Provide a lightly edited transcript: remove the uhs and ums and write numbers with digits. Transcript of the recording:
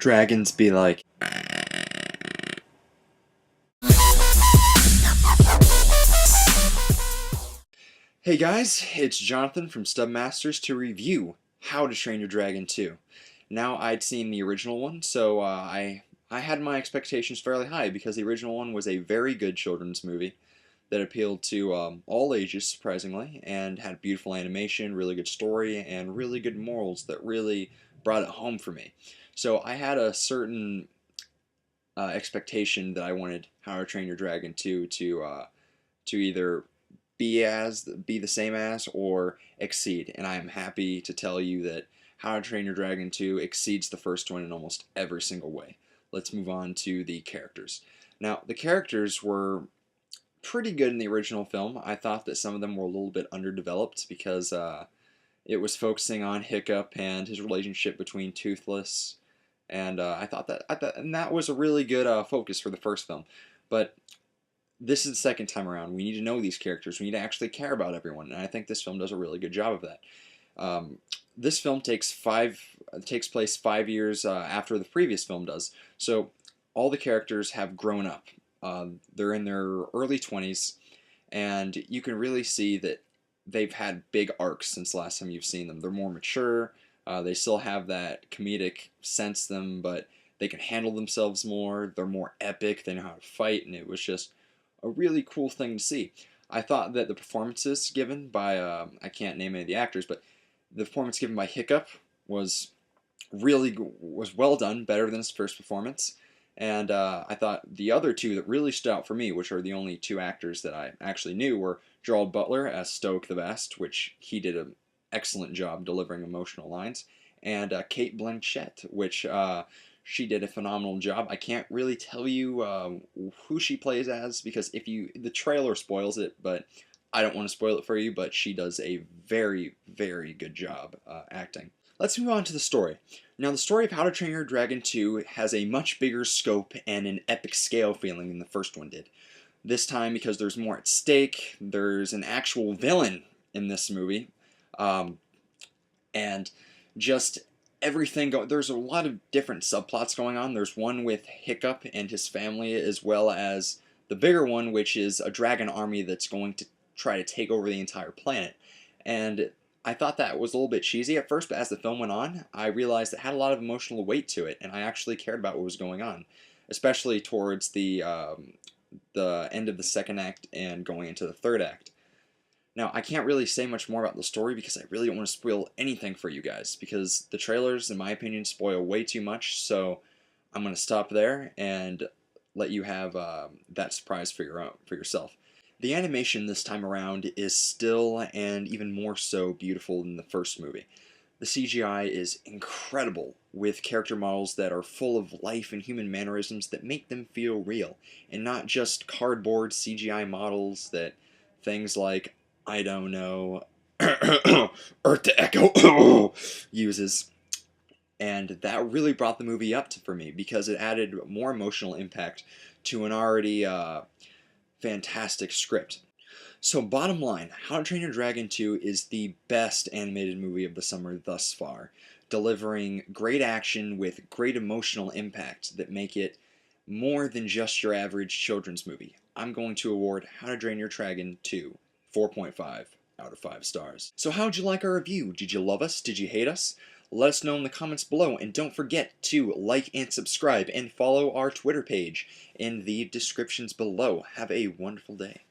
Dragons be like. Hey guys, it's Jonathan from Stub Masters to review How to Train Your Dragon 2. Now, I'd seen the original one, so I had my expectations fairly high because the original one was a very good children's movie that appealed to all ages, surprisingly, and had beautiful animation, really good story, and really good morals that really brought it home for me. So I had a certain expectation that I wanted How to Train Your Dragon 2 to either be the same as or exceed, and I am happy to tell you that How to Train Your Dragon 2 exceeds the first one in almost every single way. Let's move on to the characters. Now, the characters were pretty good in the original film. I thought that some of them were a little bit underdeveloped because it was focusing on Hiccup and his relationship between Toothless, and I thought that was a really good focus for the first film. But this is the second time around. We need to know these characters. We need to actually care about everyone, and I think this film does a really good job of that. This film takes place 5 years after the previous film does, so all the characters have grown up. They're in their early 20s, and you can really see that they've had big arcs since the last time you've seen them. They're more mature. They still have that comedic sense to them, but they can handle themselves more. They're more epic. They know how to fight, and it was just a really cool thing to see. I thought that the performances given by, I can't name any of the actors, but the performance given by Hiccup was well done, better than his first performance. And I thought the other two that really stood out for me, which are the only two actors that I actually knew, were Gerald Butler as Stoke the Best, which he did an excellent job delivering emotional lines, and Kate Blanchett, which she did a phenomenal job. I can't really tell you who she plays as because the trailer spoils it, but I don't want to spoil it for you, but she does a very, very good job acting. Let's move on to the story. Now, the story of How to Train Your Dragon 2 has a much bigger scope and an epic scale feeling than the first one did. This time, because there's more at stake, there's an actual villain in this movie, and just everything there's a lot of different subplots going on. There's one with Hiccup and his family, as well as the bigger one, which is a dragon army that's going to try to take over the entire planet. And I thought that was a little bit cheesy at first, but as the film went on, I realized it had a lot of emotional weight to it, and I actually cared about what was going on, especially towards the end of the second act and going into the third act. Now, I can't really say much more about the story because I really don't want to spoil anything for you guys, because the trailers, in my opinion, spoil way too much, so I'm going to stop there and let you have that surprise for yourself. The animation this time around is still, and even more so, beautiful than the first movie. The CGI is incredible, with character models that are full of life and human mannerisms that make them feel real, and not just cardboard CGI models that things like, I don't know, Earth to Echo uses. And that really brought the movie up for me because it added more emotional impact to an already fantastic script. So bottom line, How to Train Your Dragon 2 is the best animated movie of the summer thus far, delivering great action with great emotional impact that make it more than just your average children's movie. I'm going to award How to Train Your Dragon 2 4.5 out of 5 stars. So how'd you like our review? Did you love us? Did you hate us? Let us know in the comments below, and don't forget to like and subscribe and follow our Twitter page in the descriptions below. Have a wonderful day.